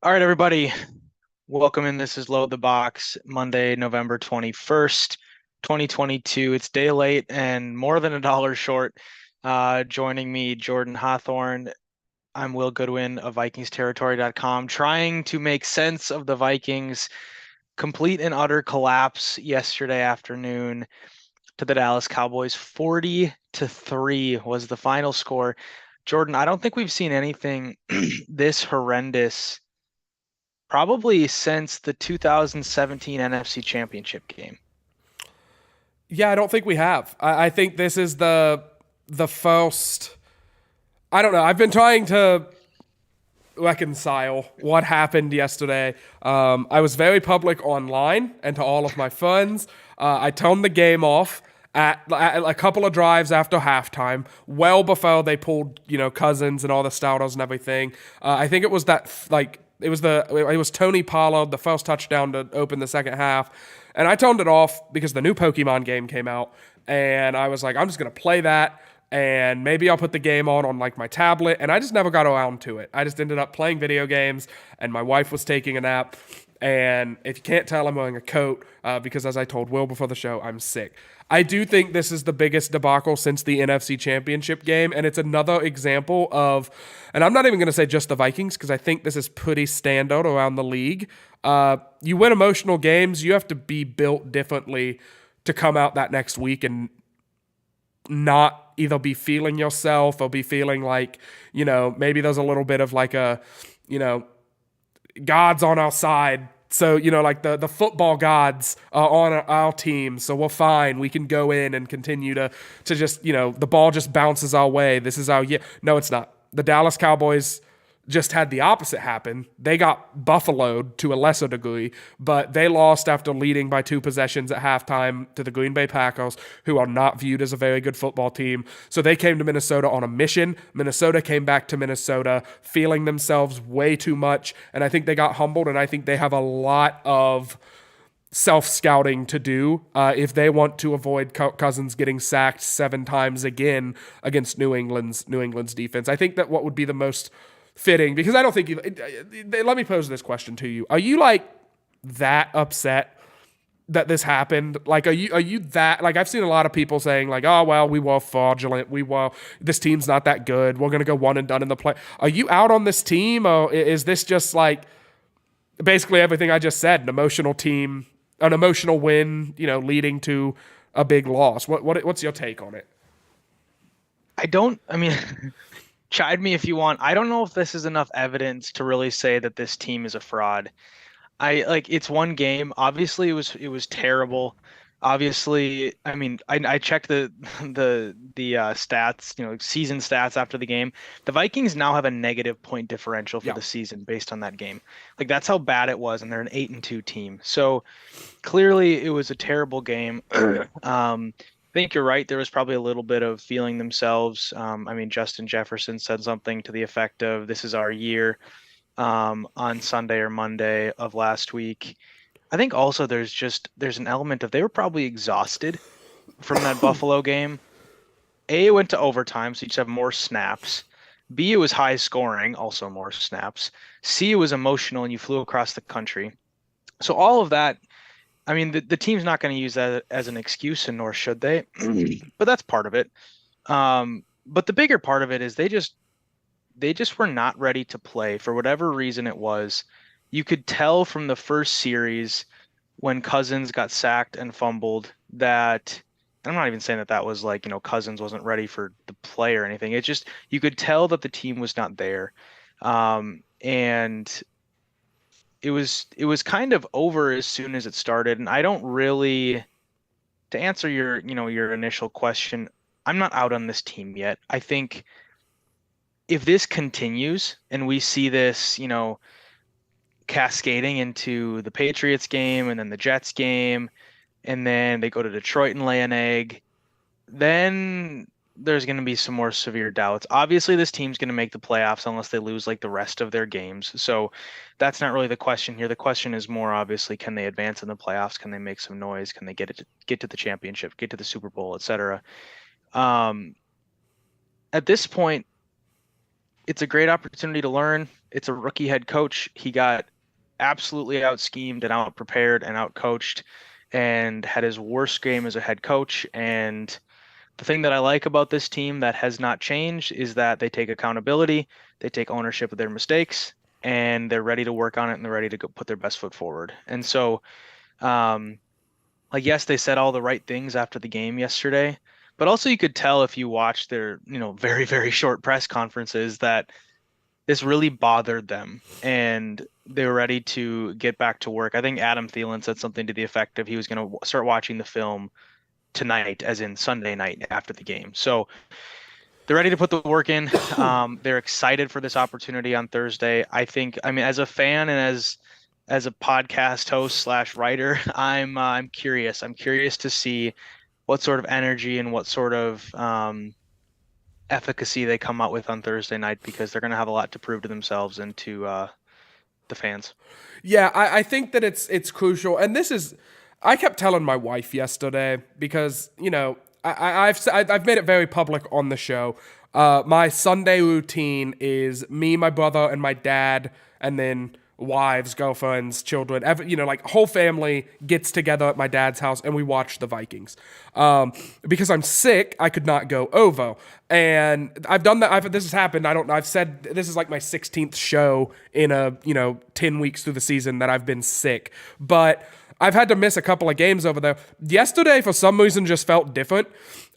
All right, everybody, welcome in. This is Load the Box, Monday, November 21st, 2022. It's day late and more than $1 short. Joining me, Jordan Hawthorne. I'm Will Goodwin of VikingsTerritory.com, trying to make sense of the Vikings' complete and utter collapse yesterday afternoon to the Dallas Cowboys. 40-3 was the final score. Jordan, I don't think we've seen anything this horrendous probably since the 2017 NFC Championship game. Yeah, I don't think we have. I think this is the first. I don't know. I've been trying to reconcile what happened yesterday. I was very public online and to all of my friends. I turned the game off at a couple of drives after halftime, well before they pulled Cousins and all the starters and everything. I think it was it was Tony Pollard, the first touchdown to open the second half. And I turned it off because the new Pokemon game came out. And I was like, I'm just going to play that. And maybe I'll put the game on like my tablet. And I just never got around to it. I just ended up playing video games. And my wife was taking a nap. And if you can't tell, I'm wearing a coat because, as I told Will before the show, I'm sick. I do think this is the biggest debacle since the NFC Championship game, and it's another example of, and I'm not even going to say just the Vikings because I think this is pretty standard around the league. You win emotional games, you have to be built differently to come out that next week and not either be feeling yourself or be feeling like, maybe there's a little bit of like a, you know, God's on our side. So, like the football gods are on our team. So we're fine. We can go in and continue to just, the ball just bounces our way. This is our year. No, it's not. The Dallas Cowboys just had the opposite happen. They got buffaloed to a lesser degree, but they lost after leading by 2 possessions at halftime to the Green Bay Packers, who are not viewed as a very good football team. So they came to Minnesota on a mission. Minnesota came back to Minnesota feeling themselves way too much, and I think they got humbled, and I think they have a lot of self-scouting to do if they want to avoid Cousins getting sacked 7 times again against New England's defense. I think that what would be the most fitting, because I don't think let me pose this question to you. Are you like that upset that this happened? Like, are you that, like, I've seen a lot of people saying like, oh well, we were fraudulent, this team's not that good, we're gonna go one and done in the play. Are you out on this team, or is this just like basically everything I just said, an emotional win, leading to a big loss? What's your take on it? I mean, chide me if you want. I don't know if this is enough evidence to really say that this team is a fraud. It's one game. Obviously, it was terrible. Obviously, I mean, I checked the the stats, season stats after the game. The Vikings now have a negative point differential for Yeah. the season based on that game. Like that's how bad it was, and they're an 8-2 team. So clearly, it was a terrible game. I think you're right. There was probably a little bit of feeling themselves. I mean, Justin Jefferson said something to the effect of "This is our year." On Sunday or Monday of last week. I think also there's an element of they were probably exhausted from that Buffalo game. A, it went to overtime, so you just have more snaps. B, it was high scoring, also more snaps. C, it was emotional and you flew across the country. So all of that, I mean, the team's not going to use that as an excuse, and nor should they. But that's part of it. But the bigger part of it is they just were not ready to play for whatever reason it was. You could tell from the first series when Cousins got sacked and fumbled that I'm not even saying that that was like, Cousins wasn't ready for the play or anything. It just you could tell that the team was not there. And it was kind of over as soon as it started. And I don't really to answer your initial question, I'm not out on this team yet. I think if this continues and we see this, cascading into the Patriots game and then the Jets game, and then they go to Detroit and lay an egg, then there's going to be some more severe doubts. Obviously, this team's going to make the playoffs unless they lose like the rest of their games. So that's not really the question here. The question is more obviously, can they advance in the playoffs? Can they make some noise? Can they get to the championship, get to the Super Bowl, etc. Um, at this point, it's a great opportunity to learn. It's a rookie head coach. He got absolutely out schemed and out prepared and out coached and had his worst game as a head coach. And the thing that I like about this team that has not changed is that they take accountability, they take ownership of their mistakes, and they're ready to work on it and they're ready to go put their best foot forward. And so, um, like, yes, they said all the right things after the game yesterday, but also you could tell if you watched their, very, very short press conferences that this really bothered them and they were ready to get back to work. I think Adam Thielen said something to the effect of he was going to start watching the film tonight, as in Sunday night after the game. So they're ready to put the work in. They're excited for this opportunity on Thursday. I mean, as a fan and as a podcast host slash writer, I'm curious. I'm curious to see what sort of energy and what sort of efficacy they come out with on Thursday night, because they're going to have a lot to prove to themselves and to the fans. Yeah, I think that it's crucial, and this is. I kept telling my wife yesterday because I've made it very public on the show. My Sunday routine is me, my brother, and my dad, and then wives, girlfriends, children, like whole family gets together at my dad's house and we watch the Vikings. Because I'm sick, I could not go over. And I've done that. This has happened. I've said this is like my 16th show in 10 weeks through the season that I've been sick. But I've had to miss a couple of games over there. Yesterday, for some reason, just felt different.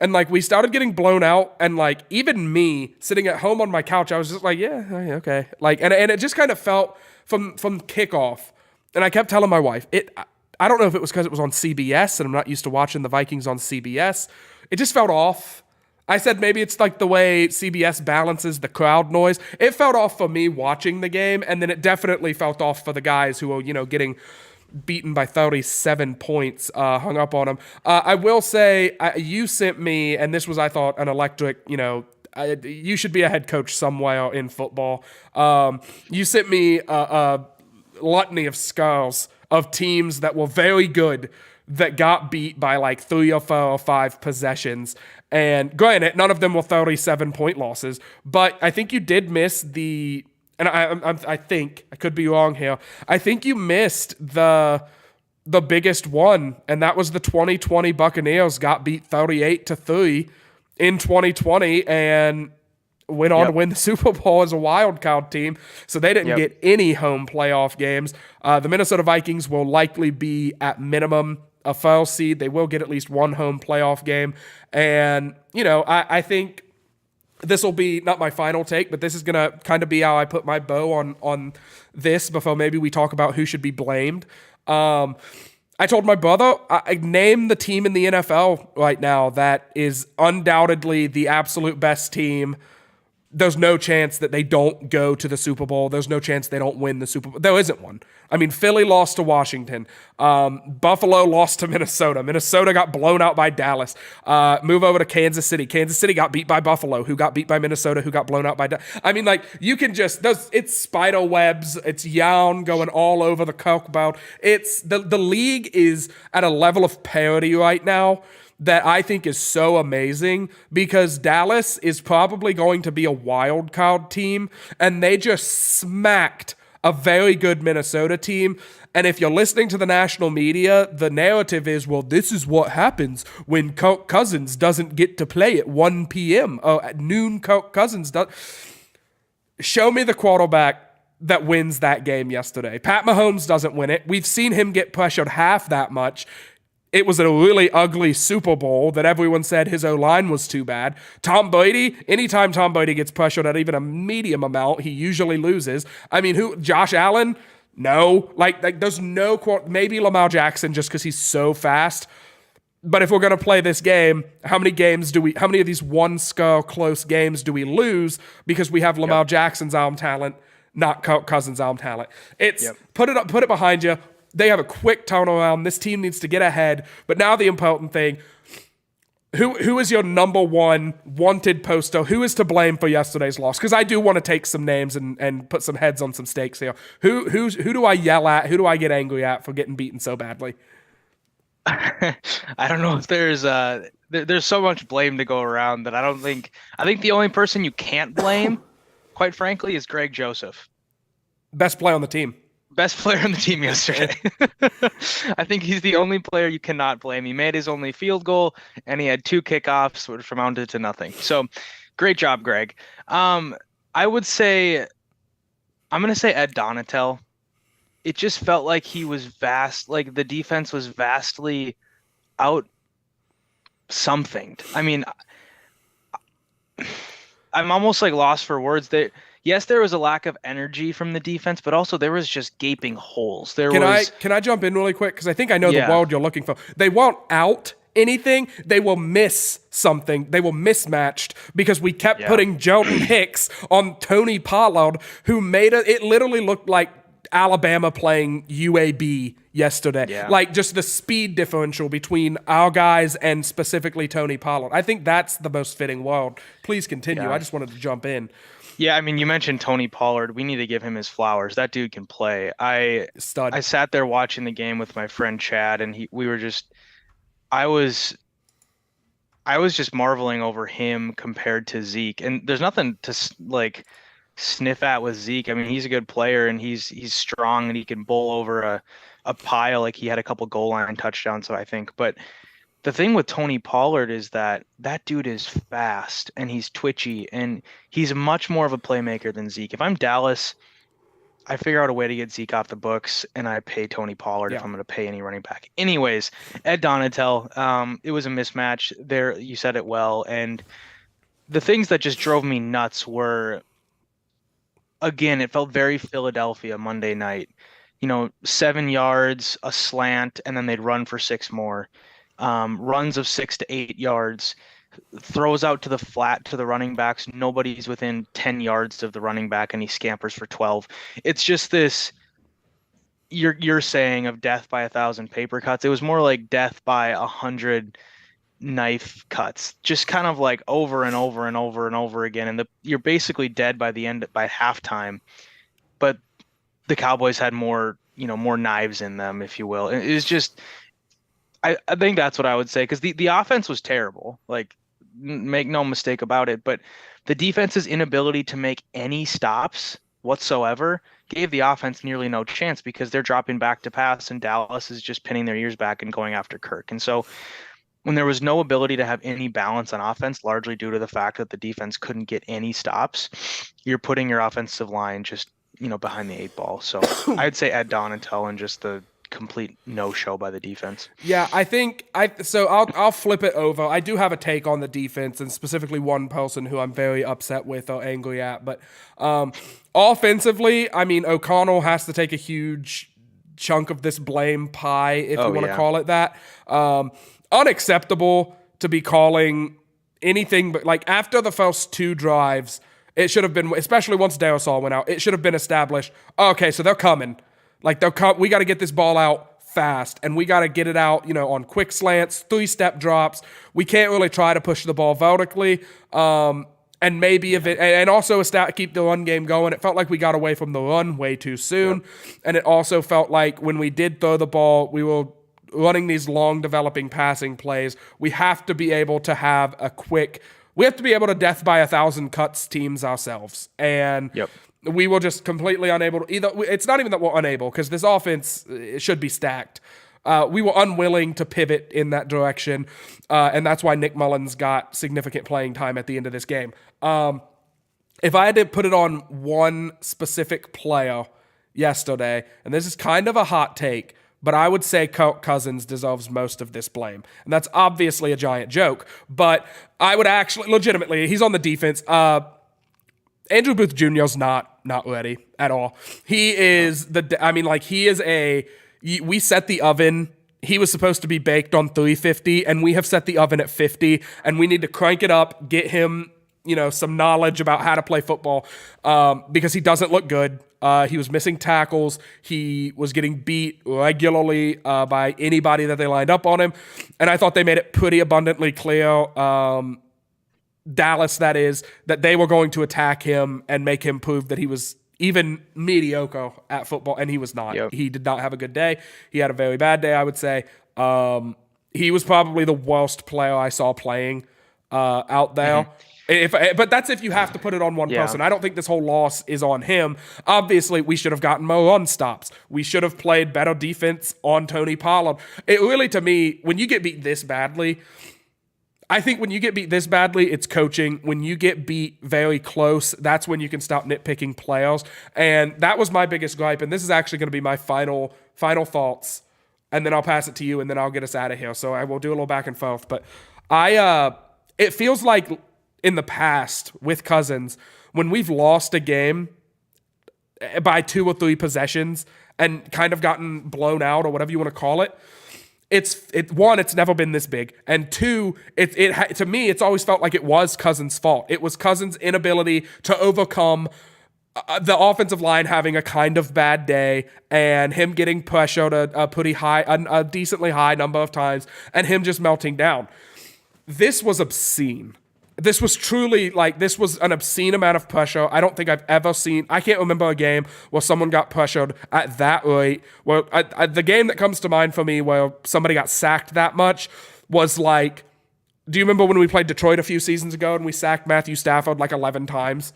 And like we started getting blown out, and like even me sitting at home on my couch, I was just like, yeah, okay. Like, and it just kind of felt from kickoff. And I kept telling my wife, I don't know if it was because it was on CBS and I'm not used to watching the Vikings on CBS. It just felt off. I said maybe it's like the way CBS balances the crowd noise. It felt off for me watching the game, and then it definitely felt off for the guys who were, getting beaten by 37 points, hung up on them. I will say, you sent me, and this was, I thought, an electric, you should be a head coach somewhere in football. You sent me a litany of scars of teams that were very good that got beat by like 3 or 4 or 5 possessions. And granted, none of them were 37-point losses, but I think you did miss the... And I think, I could be wrong here, I think you missed the biggest one, and that was the 2020 Buccaneers got beat 38-3 in 2020 and went on to win the Super Bowl as a wild card team. So they didn't get any home playoff games. The Minnesota Vikings will likely be at minimum a foul seed. They will get at least one home playoff game. And, I think this will be not my final take, but this is going to kind of be how I put my bow on this before maybe we talk about who should be blamed. I told my brother, I name the team in the NFL right now that is undoubtedly the absolute best team. There's no chance that they don't go to the Super Bowl. There's no chance they don't win the Super Bowl. There isn't one. I mean, Philly lost to Washington. Buffalo lost to Minnesota. Minnesota got blown out by Dallas. Move over to Kansas City. Kansas City got beat by Buffalo, who got beat by Minnesota, who got blown out by Dallas. I mean, like, you can just, it's spider webs. It's yawn going all over the Coke bout. It's, the league is at a level of parity right now that I think is so amazing, because Dallas is probably going to be a wild card team, and they just smacked a very good Minnesota team. And if you're listening to the national media, the narrative is, well, this is what happens when Kirk Cousins doesn't get to play at 1 p.m. or at noon. Kirk Cousins does. Show me the quarterback that wins that game yesterday. Pat Mahomes doesn't win it. We've seen him get pressured half that much. It was a really ugly Super Bowl that everyone said his O-line was too bad. Tom Brady, anytime Tom Brady gets pressured at even a medium amount, he usually loses. I mean, Josh Allen? No. Like there's no, maybe Lamar Jackson just because he's so fast. But if we're going to play this game, how many of these one-score close games do we lose because we have Lamar Jackson's arm talent, not Kirk Cousins' arm talent? It's put it behind you. They have a quick turnaround. This team needs to get ahead. But now the important thing, who is your number one wanted poster? Who is to blame for yesterday's loss? Because I do want to take some names and put some heads on some stakes here. Who do I yell at? Who do I get angry at for getting beaten so badly? I don't know if there's so much blame to go around that I think the only person you can't blame quite frankly, is Greg Joseph. Best play on the team. Best player on the team yesterday. I think he's the only player you cannot blame. He made his only field goal, and he had 2 kickoffs, which amounted to nothing. So, great job, Greg. I would say, I'm going to say Ed Donatel. It just felt like he was vast, like the defense was vastly out something. I mean, I'm almost like lost for words. Yes, there was a lack of energy from the defense, but also there was just gaping holes. Can I jump in really quick? Because I think I know the word you're looking for. They won't out anything. They will miss something. They were mismatched because we kept putting Jordan Hicks on Tony Pollard, who made it literally looked like Alabama playing UAB yesterday. Yeah. Like just the speed differential between our guys and specifically Tony Pollard. I think that's the most fitting word. Please continue. Yeah. I just wanted to jump in. Yeah, I mean, you mentioned Tony Pollard. We need to give him his flowers. That dude can play. Stud. I sat there watching the game with my friend Chad, and I was just marveling over him compared to Zeke. And there's nothing to like sniff at with Zeke. I mean, he's a good player and he's strong and he can bowl over a pile. Like he had a couple goal line touchdowns, so I think. But the thing with Tony Pollard is that dude is fast and he's twitchy and he's much more of a playmaker than Zeke. If I'm Dallas, I figure out a way to get Zeke off the books and I pay Tony Pollard if I'm going to pay any running back. Anyways, Ed Donatel, it was a mismatch there. You said it well. And the things that just drove me nuts were, again, it felt very Philadelphia Monday night. 7 yards, a slant, and then they'd run for 6 more. Runs of 6 to 8 yards, throws out to the flat to the running backs. Nobody's within 10 yards of the running back, and he scampers for 12. It's just this, you're saying of death by 1,000 paper cuts. It was more like death by 100 knife cuts, just kind of like over and over and over and over again. And you're basically dead by the end, by halftime. But the Cowboys had more knives in them, if you will. It's just, I think that's what I would say, because the offense was terrible. Like, make no mistake about it. But the defense's inability to make any stops whatsoever gave the offense nearly no chance, because they're dropping back to pass and Dallas is just pinning their ears back and going after Kirk. And so when there was no ability to have any balance on offense, largely due to the fact that the defense couldn't get any stops, you're putting your offensive line just, behind the 8 ball. So I'd say Ed Donatel and just the complete no-show by the defense. Yeah, I think I'll flip it over. I do have a take on the defense, and specifically one person who I'm very upset with or angry at. But offensively, I mean, O'Connell has to take a huge chunk of this blame pie, if you want to call it that. Unacceptable to be calling anything but, like, after the first 2 drives, it should have been, especially once Darrisaw went out, it should have been established, okay, so they're coming. Like, we got to get this ball out fast, and we got to get it out, on quick slants, 3-step drops. We can't really try to push the ball vertically. And maybe and also keep the run game going. It felt like we got away from the run way too soon. Yep. And it also felt like when we did throw the ball, we were running these long developing passing plays. We have to be able to we have to be able to death by 1,000 cuts teams ourselves. And we were just completely unable to it's not even that we're unable, because this offense, it should be stacked. We were unwilling to pivot in that direction, and that's why Nick Mullins got significant playing time at the end of this game. If I had to put it on one specific player yesterday, and this is kind of a hot take, but I would say Kirk Cousins deserves most of this blame. And that's obviously a giant joke, but I would actually, legitimately, he's on the defense. Andrew Booth Jr. is not ready at all. He is we set the oven. He was supposed to be baked on 350, and we have set the oven at 50, and we need to crank it up, get him, some knowledge about how to play football, because he doesn't look good. He was missing tackles. He was getting beat regularly by anybody that they lined up on him, and I thought they made it pretty abundantly clear, Dallas, that is, that they were going to attack him and make him prove that he was even mediocre at football, and he was not. Yep. He did not have a good day. He had a very bad day, I would say. He was probably the worst player I saw playing out there. But that's if you have to put it on one Yeah. person. I don't think this whole loss is on him. Obviously, we should have gotten more run stops. We should have played better defense on Tony Pollard. It really, to me, when you get beat this badly, I think when you get beat this badly, it's coaching. When you get beat very close, that's when you can stop nitpicking players. And that was my biggest gripe. And this is actually going to be my final thoughts. And then I'll pass it to you, and then I'll get us out of here. So I will do a little back and forth. But it feels like in the past with Cousins, when we've lost a game by 2 or 3 possessions and kind of gotten blown out or whatever you want to call it, one, it's never been this big, and 2, to me, it's always felt like it was Cousins' fault. It was Cousins' inability to overcome the offensive line having a kind of bad day, and him getting pressured a decently high number of times, and him just melting down. This was obscene. This was truly this was an obscene amount of pressure. I don't think I've ever seen. I can't remember a game where someone got pressured at that rate. Well, the game that comes to mind for me where somebody got sacked that much was do you remember when we played Detroit a few seasons ago and we sacked Matthew Stafford 11 times?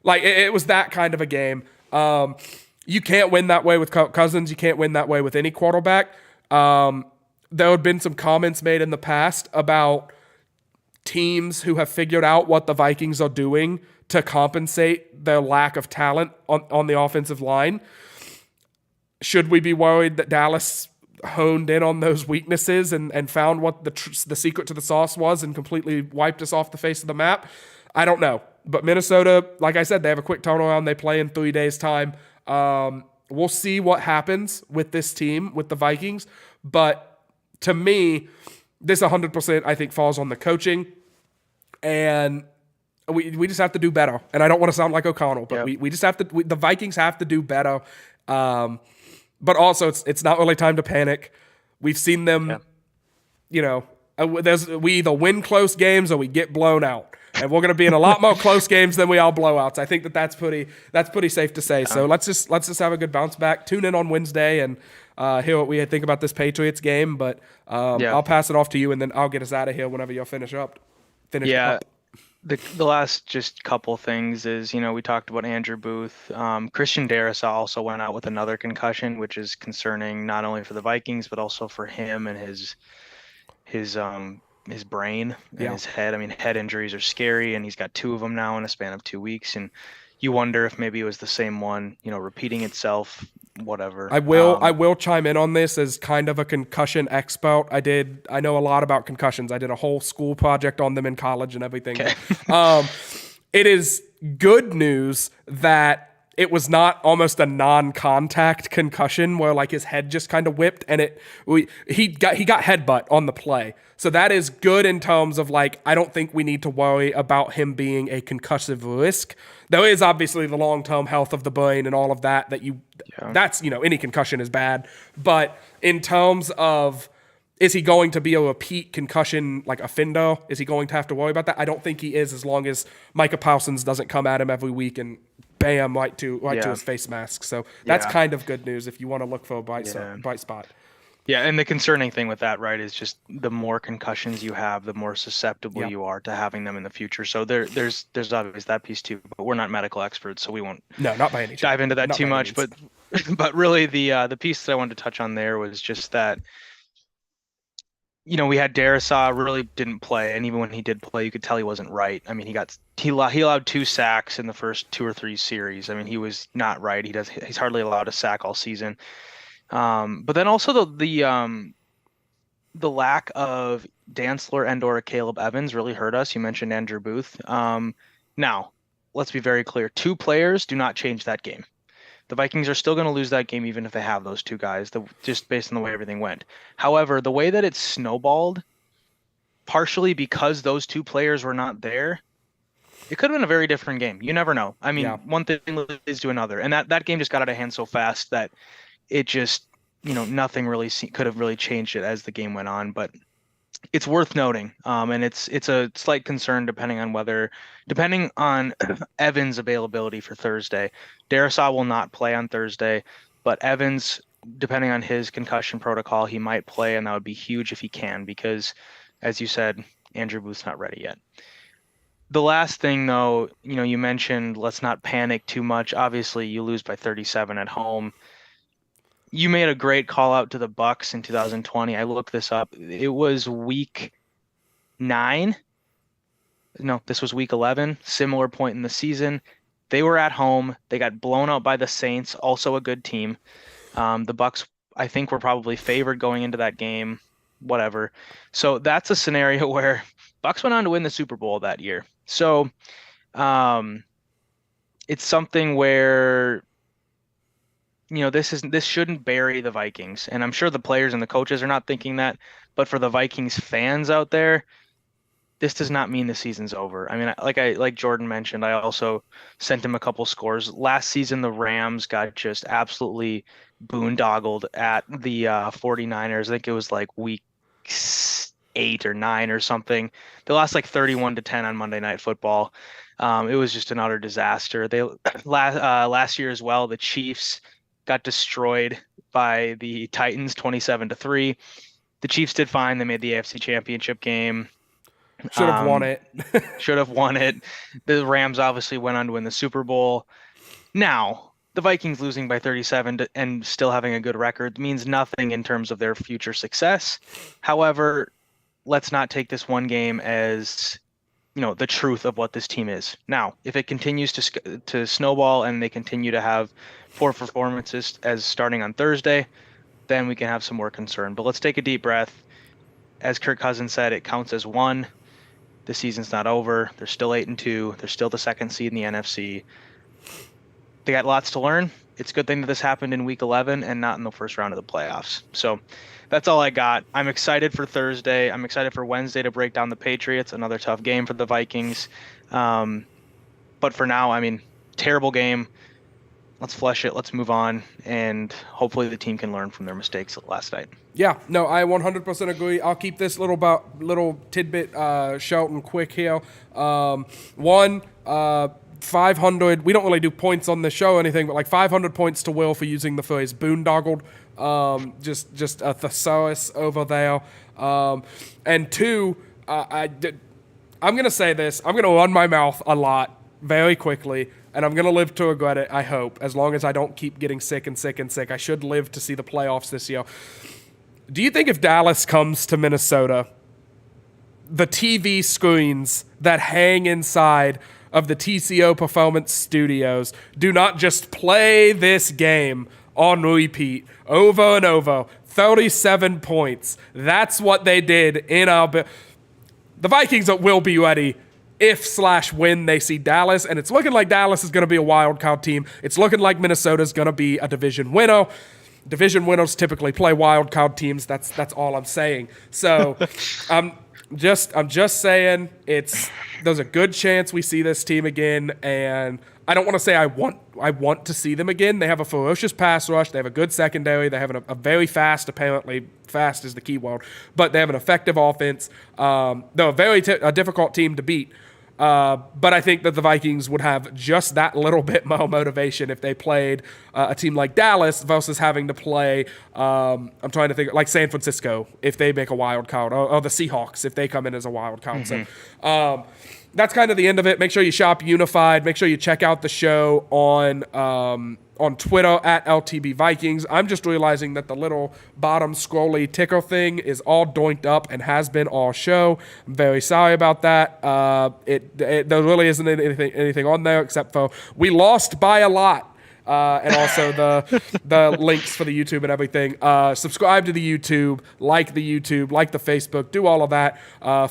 It was that kind of a game. You can't win that way with Cousins. You can't win that way with any quarterback. There had been some comments made in the past about teams who have figured out what the Vikings are doing to compensate their lack of talent on the offensive line. Should we be worried that Dallas honed in on those weaknesses and found what the secret to the sauce was and completely wiped us off the face of the map? I don't know. But Minnesota, like I said, they have a quick turnaround. They play in 3 days' time. We'll see what happens with this team, with the Vikings. But to me, this 100%, I think, falls on the coaching. And we just have to do better. And I don't want to sound like O'Connell, but we just have to – the Vikings have to do better. But also, it's not really time to panic. We've seen them, we either win close games or we get blown out. And we're going to be in a lot more close games than we are blowouts. I think that's pretty safe to say. So let's just have a good bounce back. Tune in on Wednesday and hear what we think about this Patriots game. But I'll pass it off to you, and then I'll get us out of here whenever you'll finish up. The last just couple things is, we talked about Andrew Booth. Christian Darrisaw also went out with another concussion, which is concerning not only for the Vikings but also for him and his brain and his head. I mean, head injuries are scary, and he's got 2 of them now in a span of 2 weeks. And you wonder if maybe it was the same one, repeating itself, whatever. I will chime in on this as kind of a concussion expert. I know a lot about concussions. I did a whole school project on them in college and everything. Okay. It is good news that it was not almost a non-contact concussion where his head just kind of whipped and he got headbutt on the play. So that is good in terms of I don't think we need to worry about him being a concussive risk. There is obviously the long-term health of the brain and all of that that's any concussion is bad. But in terms of is he going to be a repeat concussion offender? Is he going to have to worry about that? I don't think he is, as long as Micah Parsons doesn't come at him every week and bam, right to his face mask. So that's kind of good news if you want to look for a bright spot. Yeah, and the concerning thing with that, right, is just the more concussions you have, the more susceptible you are to having them in the future. So there's obviously that piece too, but we're not medical experts, so we won't not by any chance. Dive into that too much. But really the piece that I wanted to touch on there was just that, we had Darrisaw really didn't play, and even when he did play, you could tell he wasn't right. I mean, he allowed 2 sacks in the first 2 or 3 series. I mean, he was not right. He's hardly allowed a sack all season. But then also the lack of Dantzler and/or Caleb Evans really hurt us. You mentioned Andrew Booth. Now, let's be very clear. 2 players do not change that game. The Vikings are still going to lose that game even if they have those 2 guys, just based on the way everything went. However, the way that it snowballed, partially because those 2 players were not there, it could have been a very different game. You never know. I mean, one thing leads to another. And that game just got out of hand so fast that it just, nothing really could have really changed it as the game went on. But it's worth noting, and it's a slight concern depending on Evans' availability for Thursday. Darrisaw will not play on Thursday, but Evans, depending on his concussion protocol, he might play, and that would be huge if he can, because, as you said, Andrew Booth's not ready yet. The last thing though, you mentioned let's not panic too much. Obviously, you lose by 37 at home. You made a great call out to the Bucks in 2020. I looked this up. It was week 9. No, this was week 11, similar point in the season. They were at home. They got blown out by the Saints, also a good team. The Bucks, I think, were probably favored going into that game, whatever. So that's a scenario where Bucks went on to win the Super Bowl that year. So um, it's something where this shouldn't bury the Vikings, and I'm sure the players and the coaches are not thinking that, but for the Vikings fans out there, this does not mean the season's over. I mean, like Jordan mentioned, I also sent him a couple scores. Last season, the Rams got just absolutely boondoggled at the 49ers. I think it was like week 8 or 9 or something. They lost like 31-10 on Monday Night Football. It was just an utter disaster. They last year as well, the Chiefs got destroyed by the Titans 27-3. The Chiefs did fine. They made the AFC Championship game. Should have won it. Should have won it. The Rams obviously went on to win the Super Bowl. Now, the Vikings losing by 37 and still having a good record means nothing in terms of their future success. However, let's not take this one game as the truth of what this team is. Now, if it continues to snowball and they continue to have poor performances as starting on Thursday, then we can have some more concern. But let's take a deep breath. As Kirk Cousins said, it counts as one. The season's not over. They're still 8-2. They're still the second seed in the NFC. They got lots to learn. It's a good thing that this happened in week 11 and not in the first round of the playoffs. So that's all I got. I'm excited for Thursday. I'm excited for Wednesday to break down the Patriots, another tough game for the Vikings. But for now, I mean, terrible game. Let's flush it. Let's move on. And hopefully the team can learn from their mistakes last night. Yeah, no, I 100% agree. I'll keep this little tidbit short and quick here. 500. We don't really do points on the show or anything, but like 500 points to Will for using the phrase boondoggled. Just a thesaurus over there. And 2, I'm gonna say this. I'm gonna run my mouth a lot very quickly. And I'm going to live to regret it, I hope, as long as I don't keep getting sick. I should live to see the playoffs this year. Do you think if Dallas comes to Minnesota, the TV screens that hang inside of the TCO Performance Studios do not just play this game on repeat over and over? 37 points. That's what they did in our... The Vikings will be ready if/when they see Dallas, and it's looking like Dallas is going to be a wild card team. It's looking like Minnesota's going to be a division winner. Division winners typically play wild card teams. That's all I'm saying. So I'm just saying there's a good chance we see this team again, and I don't want to say I want to see them again. They have a ferocious pass rush. They have a good secondary. They have a very fast, apparently fast is the key word, but they have an effective offense. They're a difficult team to beat. But I think that the Vikings would have just that little bit more motivation if they played a team like Dallas versus having to play, I'm trying to think, like San Francisco if they make a wild card, or the Seahawks if they come in as a wild card. Mm-hmm. So that's kind of the end of it. Make sure you shop Unified. Make sure you check out the show on Twitter at LTB Vikings. I'm just realizing that the little bottom scrolly ticker thing is all doinked up and has been all show. I'm very sorry about that. There really isn't anything on there except for we lost by a lot. And also the links for the YouTube and everything. Subscribe to the YouTube, like the Facebook, do all of that.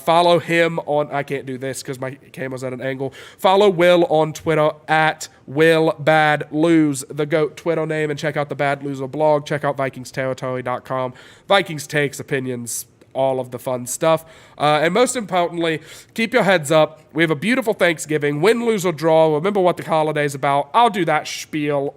Follow him on, I can't do this because my camera's at an angle. Follow Will on Twitter at WillBadLose, the GOAT Twitter name, and check out the Bad Loser blog. Check out VikingsTerritory.com. Vikings takes, opinions, all of the fun stuff. And most importantly, keep your heads up. We have a beautiful Thanksgiving. Win, lose, or draw. Remember what the holiday's about. I'll do that spiel